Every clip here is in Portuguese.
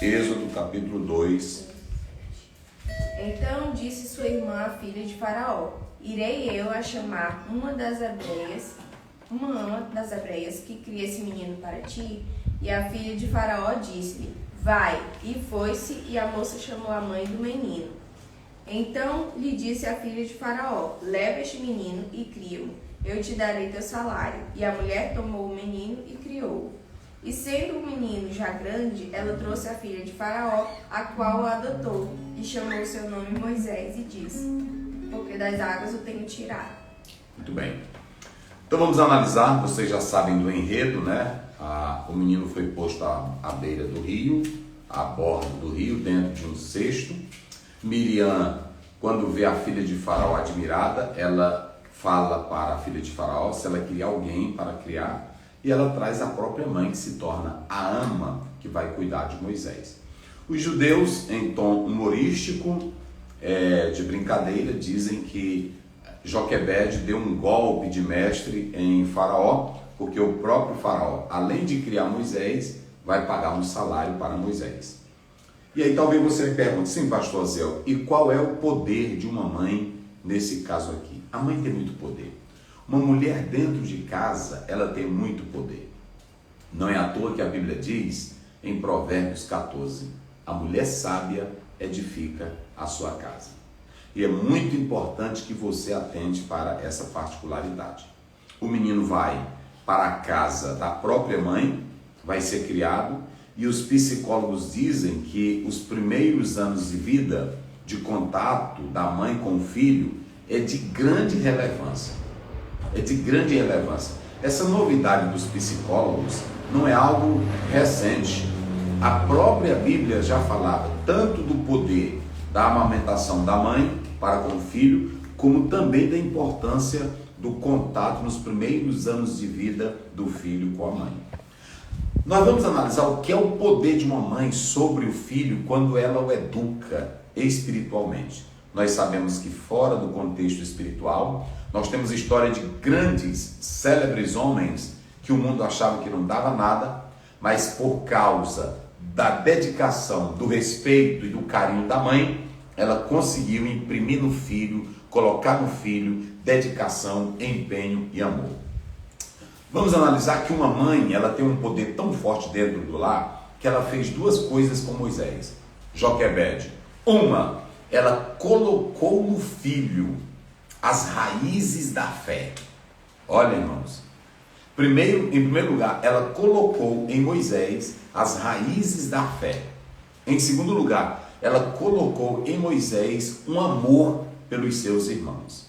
Êxodo capítulo 2. Então disse sua irmã, a filha de Faraó: Irei eu a chamar uma das hebreias que cria esse menino para ti? E a filha de Faraó disse-lhe: Vai. E foi-se, e a moça chamou a mãe do menino. Então lhe disse a filha de Faraó: Leva este menino e cria-o, eu te darei teu salário. E a mulher tomou o menino e criou-o. E sendo o menino já grande, ela trouxe a filha de Faraó, a qual o adotou, e chamou seu nome Moisés, e disse: Porque das águas o tenho tirado. Muito bem. Então vamos analisar, vocês já sabem do enredo, né? O menino foi posto à beira do rio, à borda do rio, dentro de um cesto. Miriam, quando vê a filha de Faraó admirada, ela fala para a filha de Faraó se ela queria alguém para criar, e ela traz a própria mãe, que se torna a ama que vai cuidar de Moisés. Os judeus, em tom humorístico, de brincadeira, dizem que Joquebede deu um golpe de mestre em Faraó, porque o próprio Faraó, além de criar Moisés, vai pagar um salário para Moisés. E aí talvez você me pergunte: sim, pastor Zéu, e qual é o poder de uma mãe nesse caso aqui? A mãe tem muito poder. Uma mulher dentro de casa, ela tem muito poder. Não é à toa que a Bíblia diz, em Provérbios 14, a mulher sábia edifica a sua casa. E é muito importante que você atente para essa particularidade. O menino vai para a casa da própria mãe, vai ser criado, e os psicólogos dizem que os primeiros anos de vida, de contato da mãe com o filho, é de grande relevância. É de grande relevância. Essa novidade dos psicólogos não é algo recente. A própria Bíblia já falava tanto do poder da amamentação da mãe para com o filho, como também da importância do contato nos primeiros anos de vida do filho com a mãe. Nós vamos analisar o que é o poder de uma mãe sobre o filho quando ela o educa espiritualmente. Nós sabemos que fora do contexto espiritual, nós temos história de grandes, célebres homens que o mundo achava que não dava nada, mas por causa da dedicação, do respeito e do carinho da mãe, ela conseguiu imprimir no filho, colocar no filho dedicação, empenho e amor. Vamos analisar que uma mãe, ela tem um poder tão forte dentro do lar, que ela fez duas coisas com Moisés, Joquebede. Uma, ela colocou no filho as raízes da fé. Olha, irmãos, em primeiro lugar, ela colocou em Moisés as raízes da fé. Em segundo lugar, ela colocou em Moisés um amor pelos seus irmãos.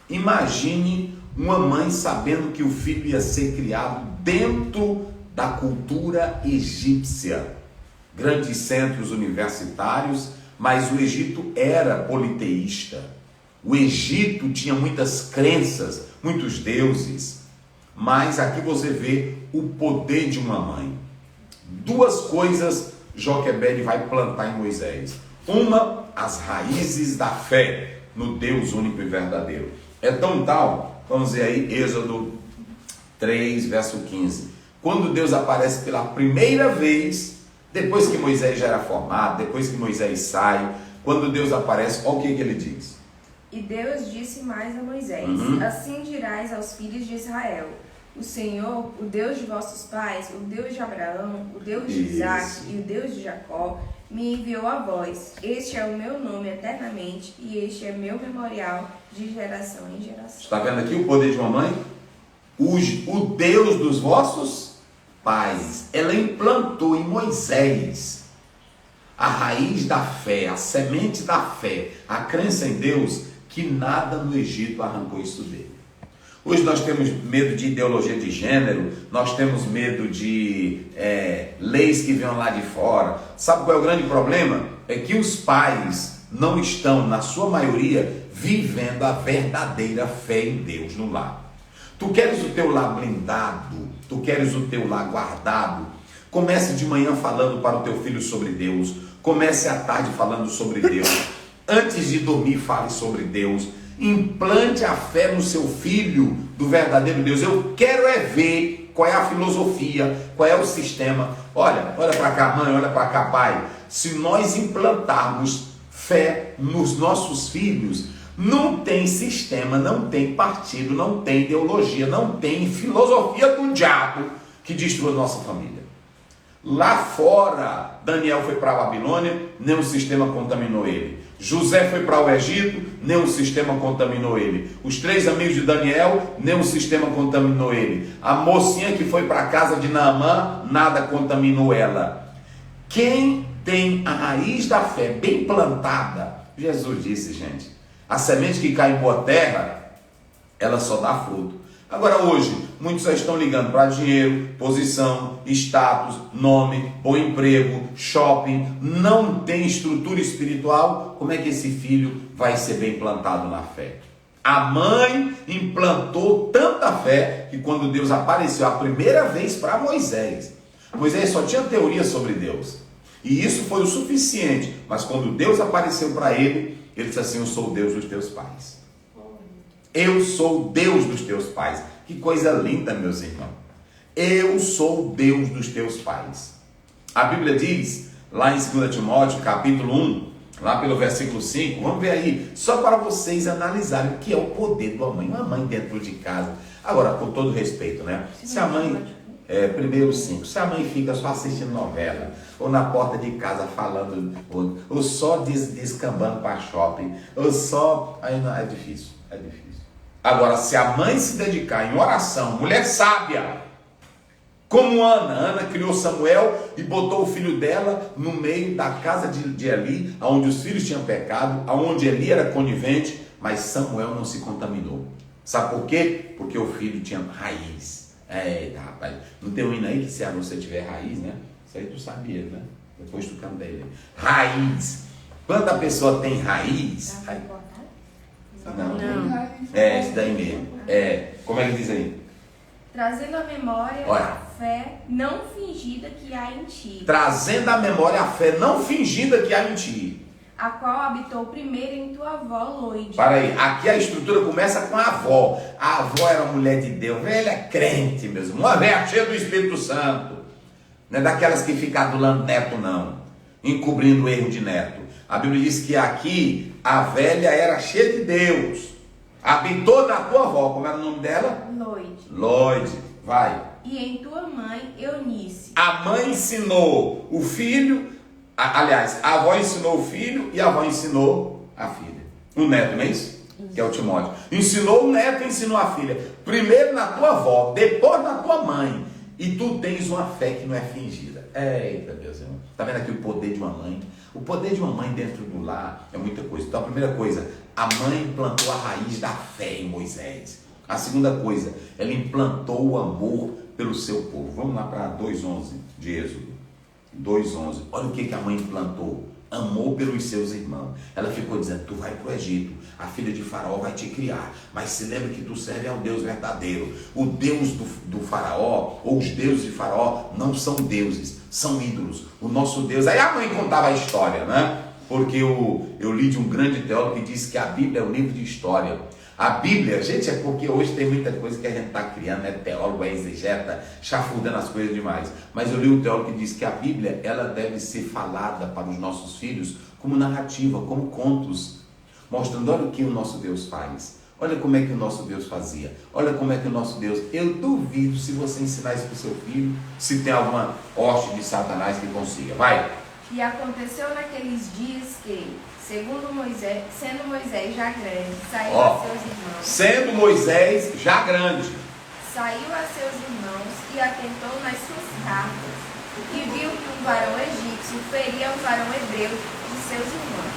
Imagine uma mãe sabendo que o filho ia ser criado dentro da cultura egípcia. Grandes centros universitários, mas o Egito era politeísta. O Egito tinha muitas crenças, muitos deuses. Mas aqui você vê o poder de uma mãe. Duas coisas Joquebede vai plantar em Moisés. Uma, as raízes da fé no Deus único e verdadeiro. É tão tal, vamos ver aí, Êxodo 3, verso 15. Quando Deus aparece pela primeira vez, depois que Moisés já era formado, depois que Moisés sai, quando Deus aparece, olha o que ele diz. E Deus disse mais a Moisés: Assim dirás aos filhos de Israel: O Senhor, o Deus de vossos pais, o Deus de Abraão, o Deus de Isaque e o Deus de Jacó, me enviou a vós. Este é o meu nome eternamente, e este é meu memorial de geração em geração. Está vendo aqui o poder de uma mãe? O Deus dos vossos pais. Ela implantou em Moisés a raiz da fé, a semente da fé, a crença em Deus, que nada no Egito arrancou isso dele. Hoje nós temos medo de ideologia de gênero, nós temos medo de leis que vêm lá de fora. Sabe qual é o grande problema? É que os pais não estão, na sua maioria, vivendo a verdadeira fé em Deus no lar. Tu queres o teu lar blindado, tu queres o teu lar guardado, comece de manhã falando para o teu filho sobre Deus, comece à tarde falando sobre Deus, antes de dormir fale sobre Deus, implante a fé no seu filho do verdadeiro Deus. Eu quero ver qual é a filosofia, qual é o sistema. Olha para cá, mãe, olha para cá, pai. Se nós implantarmos fé nos nossos filhos, não tem sistema, não tem partido, não tem ideologia, não tem filosofia do diabo que destrua a nossa família. Lá fora, Daniel foi para a Babilônia, nenhum sistema contaminou ele. José foi para o Egito, nenhum sistema contaminou ele. Os 3 amigos de Daniel, nenhum sistema contaminou ele. A mocinha que foi para a casa de Naamã, nada contaminou ela. Quem tem a raiz da fé bem plantada, Jesus disse, gente, a semente que cai em boa terra, ela só dá fruto. Agora hoje, muitos já estão ligando para dinheiro, posição, status, nome, bom emprego, shopping, não tem estrutura espiritual. Como é que esse filho vai ser bem plantado na fé? A mãe implantou tanta fé que quando Deus apareceu a primeira vez para Moisés, Moisés só tinha teoria sobre Deus. E isso foi o suficiente. Mas quando Deus apareceu para ele, ele disse assim: eu sou o Deus dos teus pais. Eu sou o Deus dos teus pais. Que coisa linda, meus irmãos. Eu sou o Deus dos teus pais. A Bíblia diz, lá em 2 Timóteo, capítulo 1, lá pelo versículo 5, vamos ver aí, só para vocês analisarem o que é o poder de uma mãe dentro de casa. Agora, com todo respeito, né? Se a mãe, primeiro 5, se a mãe fica só assistindo novela, ou na porta de casa falando, ou só descambando para shopping, ou só... Aí não, é difícil, é difícil. Agora, se a mãe se dedicar em oração, mulher sábia, como Ana criou Samuel e botou o filho dela no meio da casa de Eli, onde os filhos tinham pecado, onde Eli era conivente, mas Samuel não se contaminou. Sabe por quê? Porque o filho tinha raiz. Eita, rapaz, não tem um hino aí que se você tiver raiz, né? Isso aí tu sabia, né? Depois tu canta ele. Raiz. Quando a pessoa tem raiz... Não. Isso daí mesmo. Como é que diz aí? Trazendo à memória a fé não fingida que há em ti. Trazendo à memória a fé não fingida que há em ti. A qual habitou primeiro em tua avó Loide. Para aí, aqui a estrutura começa com a avó. A avó era mulher de Deus, velha crente mesmo. Uma velha cheia do Espírito Santo. Não é daquelas que ficam adulando neto, não. Encobrindo o erro de neto. A Bíblia diz que aqui a velha era cheia de Deus. Habitou na tua avó. Como era o nome dela? Loide. Vai. E em tua mãe, Eunice. A mãe ensinou o filho. Aliás, a avó ensinou o filho e a avó ensinou a filha. O neto, não é isso? Que é o Timóteo. Ensinou o neto e ensinou a filha. Primeiro na tua avó, depois na tua mãe. E tu tens uma fé que não é fingida. Eita, Deus, irmão. Está vendo aqui o poder de uma mãe? O poder de uma mãe dentro do lar é muita coisa. Então, a primeira coisa, a mãe implantou a raiz da fé em Moisés. A segunda coisa, ela implantou o amor pelo seu povo. Vamos lá para 2:11 de Êxodo. 2:11. Olha o que a mãe implantou. Amor pelos seus irmãos. Ela ficou dizendo: tu vai para o Egito, a filha de Faraó vai te criar, mas se lembre que tu serve ao Deus verdadeiro. O Deus do Faraó, ou os deuses de Faraó, não são deuses, são ídolos. O nosso Deus... Aí a mãe contava a história, né? Porque eu li de um grande teólogo que disse que a Bíblia é um livro de história. A Bíblia, gente, é porque hoje tem muita coisa que a gente está criando, né? Teólogo, exegeta, chafurdando as coisas demais. Mas eu li um teólogo que diz que a Bíblia, ela deve ser falada para os nossos filhos como narrativa, como contos, mostrando: olha o que o nosso Deus faz, olha como é que o nosso Deus fazia, olha como é que o nosso Deus... Eu duvido se você ensinar isso para o seu filho, se tem alguma hoste de Satanás que consiga. Vai! E aconteceu naqueles dias que, sendo Moisés já grande, saiu a seus irmãos. Sendo Moisés já grande, saiu a seus irmãos e atentou nas suas cartas, e viu que um varão egípcio feria um varão hebreu de seus irmãos.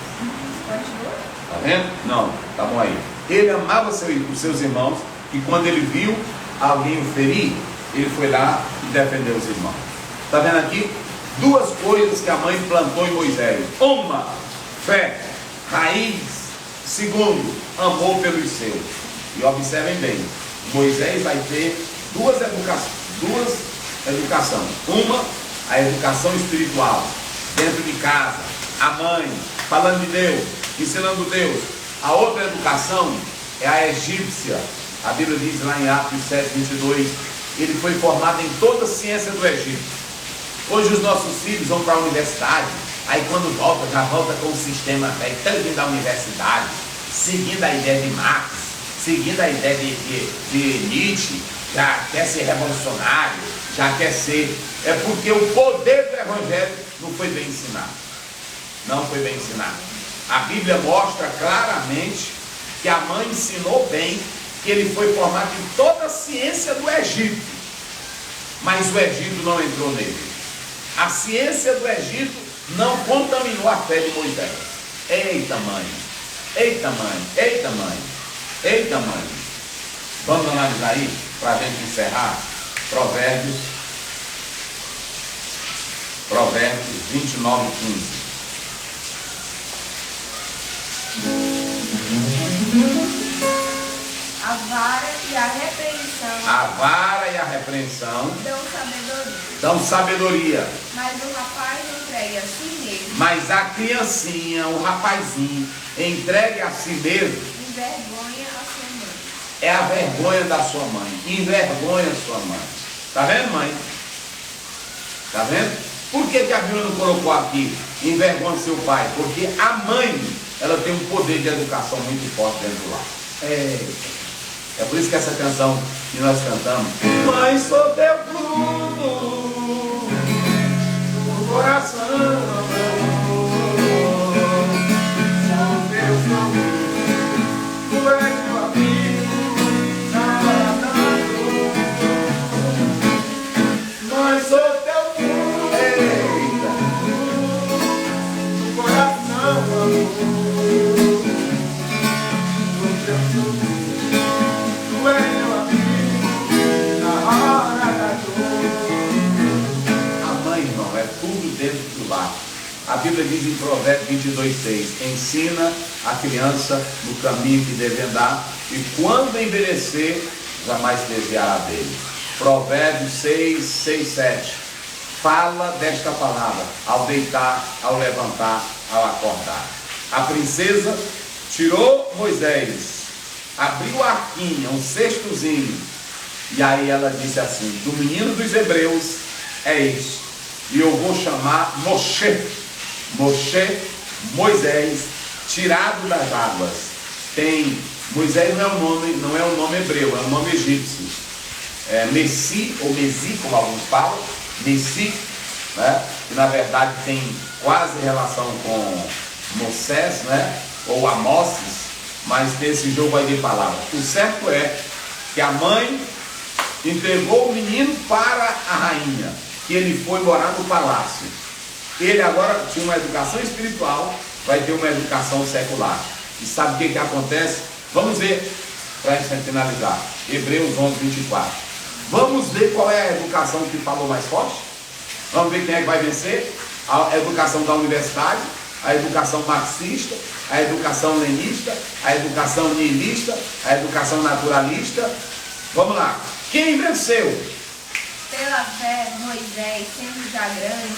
Continua? Tá vendo? Não, tá bom aí. Ele amava os seus irmãos, e quando ele viu alguém o ferir, ele foi lá e defendeu os irmãos. Tá vendo aqui? Duas coisas que a mãe plantou em Moisés: uma, fé, raiz; segundo, amor pelos seus. E observem bem, Moisés vai ter duas educações. Uma, a educação espiritual, dentro de casa, a mãe falando de Deus, ensinando Deus. A outra educação é a egípcia. A Bíblia diz lá em Atos 7:22 ele foi formado em toda a ciência do Egito. Hoje os nossos filhos vão para a universidade, aí quando volta, já volta com o sistema velho da universidade, seguindo a ideia de Marx, seguindo a ideia de Nietzsche, já quer ser revolucionário, já quer ser... É porque o poder do Evangelho não foi bem ensinado. Não foi bem ensinado. A Bíblia mostra claramente que a mãe ensinou bem, que ele foi formado em toda a ciência do Egito. Mas o Egito não entrou nele. A ciência do Egito não contaminou a fé de Moisés. Eita mãe, eita mãe, eita mãe, eita mãe. Vamos analisar aí, para a gente encerrar, Provérbios 29, 15. A vara e a repreensão. A vara e a repreensão dão sabedoria. Dão sabedoria. Mas o rapaz entregue a si mesmo. Mas a criancinha, o rapazinho, entregue a si mesmo. Envergonha a sua mãe. É a vergonha da sua mãe. Envergonha a sua mãe. Tá vendo, mãe? Tá vendo? Por que a Bíblia não colocou aqui envergonha seu pai? Porque a mãe, ela tem um poder de educação muito forte dentro do lar. É por isso que essa canção que nós cantamos, mãe, sou teu fruto do coração, sou teu fruto, tu és meu amigo, mãe, sou teu fruto, eita, do coração, dentro do lar. A Bíblia diz em Provérbios 22:6, ensina a criança no caminho que deve andar e quando envelhecer, jamais desviará dele. Provérbios 6:7, fala desta palavra ao deitar, ao levantar, ao acordar. A princesa tirou Moisés, abriu a arquinha, um cestozinho, e aí ela disse assim, do menino dos hebreus é isso. E eu vou chamar Moshe, Moisés, tirado das águas. Moisés não é um nome hebreu, é um nome egípcio. Messi ou Mesi, como alguns falam, Messi, né? Que na verdade tem quase relação com Moisés, né? Ou Amoses, mas nesse jogo aí de palavras. O certo é que a mãe entregou o menino para a rainha, que ele foi morar no palácio. Ele agora tinha uma educação espiritual, vai ter uma educação secular. E sabe o que acontece? Vamos ver, para a gente finalizar, Hebreus 11:24. Vamos ver qual é a educação que falou mais forte? Vamos ver quem é que vai vencer? A educação da universidade, a educação marxista, a educação lenista, a educação nihilista, a educação naturalista. Vamos lá, quem venceu? Pela fé, Moisés, sendo já grande,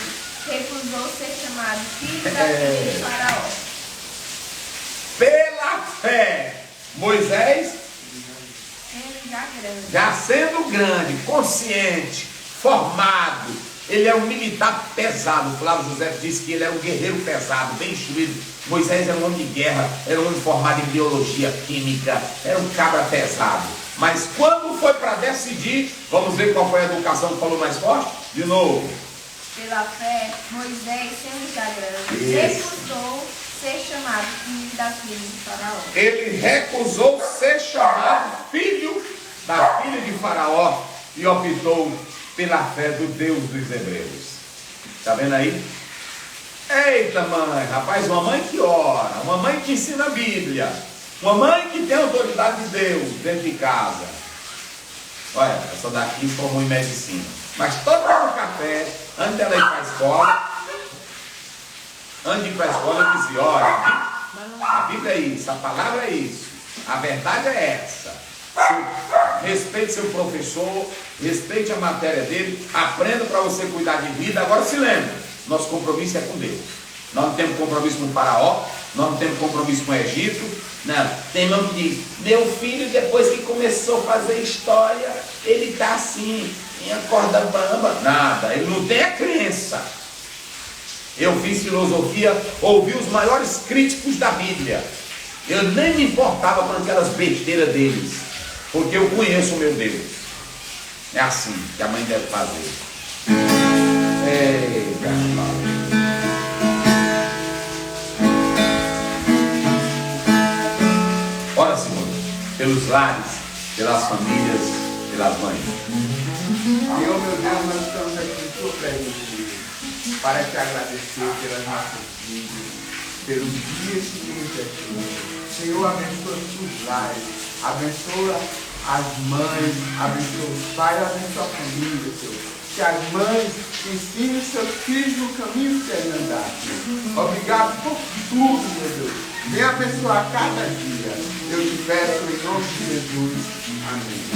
recusou ser chamado filho da filha de Faraó. Pela fé, Moisés, já sendo grande, consciente, formado, ele era um militar pesado. Flávio José disse que ele era um guerreiro pesado, bem instruído. Moisés era um homem de guerra, era um homem formado em biologia, química, era um cabra pesado. Mas quando foi para decidir, vamos ver qual foi a educação que falou mais forte? De novo. Pela fé, Moisés, sendo já grande, recusou ser chamado filho da filha de Faraó. Ele recusou ser chamado filho da filha de Faraó e optou pela fé do Deus dos hebreus. Está vendo aí? Eita mãe, rapaz, uma mãe que ora, uma mãe que ensina a Bíblia, uma mãe que tem a autoridade de Deus dentro de casa. Olha, essa daqui formou em medicina. Mas todo no café, antes dela ir para a escola, eu dizia, olha, a Bíblia é isso, a palavra é isso, a verdade é essa. Respeite seu professor, respeite a matéria dele, aprenda para você cuidar de vida. Agora se lembre, nosso compromisso é com Deus. Nós não temos compromisso com o faraó, nós não temos compromisso com o Egito. Não. Tem irmão que diz, meu filho depois que começou a fazer história, ele está assim, em a corda bamba. Nada, ele não tem a crença. Eu fiz filosofia, ouvi os maiores críticos da Bíblia. Eu nem me importava com aquelas besteiras deles, porque eu conheço o meu Deus. É assim que a mãe deve fazer. Eita, ora, Senhor, pelos lares, pelas famílias, pelas mães. Senhor, meu Deus, nós estamos aqui em tua presença para te agradecer pelas nossas vidas, pelos dias que temos aqui. Senhor, abençoa os lares, abençoa as mães, abençoa os pais, abençoa a família, Senhor. Que as mães ensinem seus filhos no caminho que devem andar, Senhor. Obrigado por tudo, meu Deus. Venha abençoar cada dia. Eu te peço em nome de Jesus. Amém.